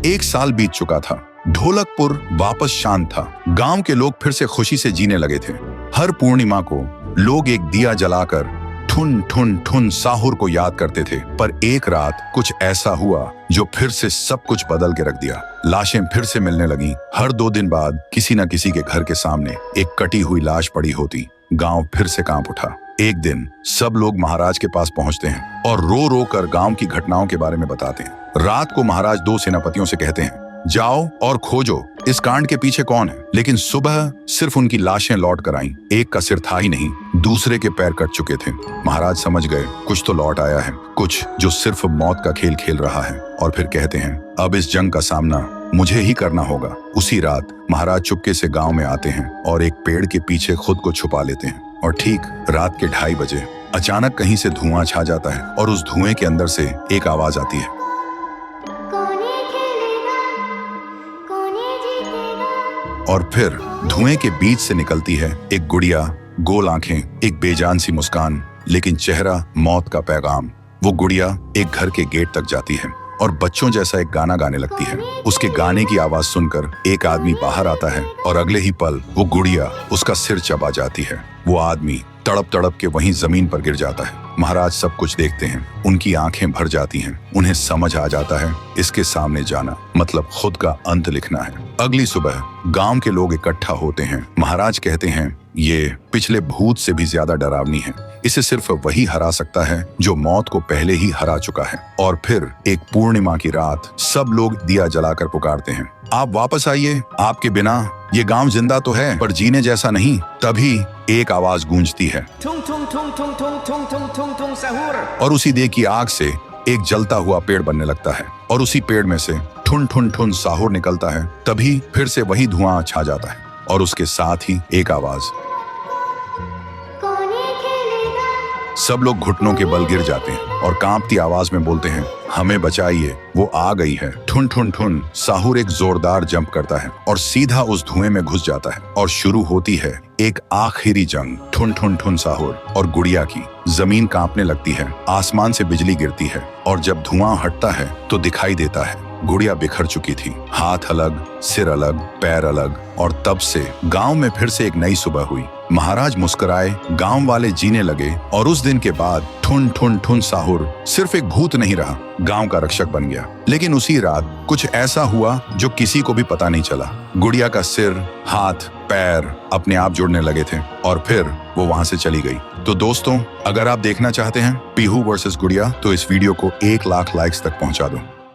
1 साल बीत चुका था। ढोलकपुर वापस शांत था। गांव के लोग फिर से खुशी से जीने लगे थे। हर पूर्णिमा को लोग एक दिया जलाकर ठुन ठुन ठुन साहुर को याद करते थे। पर एक रात कुछ ऐसा हुआ जो फिर से सब कुछ बदल के रख दिया। लाशें फिर से मिलने लगी। हर 2 दिन बाद किसी न किसी के घर के सामने एक कटी हुई लाश पड़ी होती। गांव फिर से कांप उठा। एक दिन सब लोग महाराज के पास पहुंचते हैं और रो रो कर गांव की घटनाओं के बारे में बताते हैं। रात को महाराज 2 सेनापतियों से कहते हैं, जाओ और खोजो इस कांड के पीछे कौन है। लेकिन सुबह सिर्फ उनकी लाशें लौट कर आईं। एक का सिर था ही नहीं, दूसरे के पैर कट चुके थे। महाराज समझ गए कुछ तो लौट आया है, कुछ जो सिर्फ मौत का खेल खेल रहा है। और फिर कहते हैं, अब इस जंग का सामना मुझे ही करना होगा। उसी रात महाराज चुपके से गांव में आते हैं और एक पेड़ के पीछे खुद को छुपा लेते हैं। और ठीक रात के 2:30 बजे अचानक कहीं से धुआं छा जाता है और उस धुएं के अंदर से एक आवाज आती है, और फिर धुएं के बीच से निकलती है एक गुड़िया, गोल आंखें, एक बेजान सी मुस्कान, लेकिन चेहरा मौत का पैगाम। वो गुड़िया एक घर के गेट तक जाती है और बच्चों जैसा एक गाना गाने लगती है। उसके गाने की आवाज सुनकर एक आदमी बाहर आता है और अगले ही पल वो गुड़िया उसका सिर चबा जाती है। वो आदमी तड़प तड़प के वहीं जमीन पर गिर जाता है। महाराज सब कुछ देखते हैं। उनकी आंखें भर जाती हैं। उन्हें समझ आ जाता है इसके सामने जाना मतलब खुद का अंत लिखना है। अगली सुबह गांव के लोग इकट्ठा होते हैं। महाराज कहते हैं, ये पिछले भूत से भी ज्यादा डरावनी है। इसे सिर्फ वही हरा सकता है जो मौत को पहले ही हरा चुका है। और फिर एक पूर्णिमा की रात सब लोग दिया जलाकर पुकारते हैं, आप वापस आइए, आपके बिना ये गांव जिंदा तो है पर जीने जैसा नहीं। तभी एक आवाज गूंजती है और उसी देह की आग से एक जलता हुआ पेड़ बनने लगता है और उसी पेड़ में से ठुन ठुन ठुन साहुर निकलता है। तभी फिर से वही धुआं छा जाता है और उसके साथ ही एक आवाज। सब लोग घुटनों के बल गिर जाते हैं और कांपती आवाज में बोलते हैं, हमें बचाइए, वो आ गई है। ठुन ठुन ठुन साहुर एक जोरदार जंप करता है और सीधा उस धुएं में घुस जाता है और शुरू होती है एक आखिरी जंग। ठुन ठुन ठुन साहुर और गुड़िया की। जमीन कांपने लगती है, आसमान से बिजली गिरती है और जब धुआं हटता है तो दिखाई देता है गुड़िया बिखर चुकी थी। हाथ अलग, सिर अलग, पैर अलग। और तब से गांव में फिर से एक नई सुबह हुई। महाराज मुस्कुराए, गांव वाले जीने लगे और उस दिन के बाद ठुन ठुन ठुन साहुर सिर्फ एक भूत नहीं रहा, गांव का रक्षक बन गया। लेकिन उसी रात कुछ ऐसा हुआ जो किसी को भी पता नहीं चला। गुड़िया का सिर, हाथ, पैर अपने आप जुड़ने लगे थे और फिर वो वहां से चली गई। तो दोस्तों, अगर आप देखना चाहते हैं पीहू वर्सेस गुड़िया तो इस वीडियो को 1 लाख लाइक्स तक पहुंचा दो।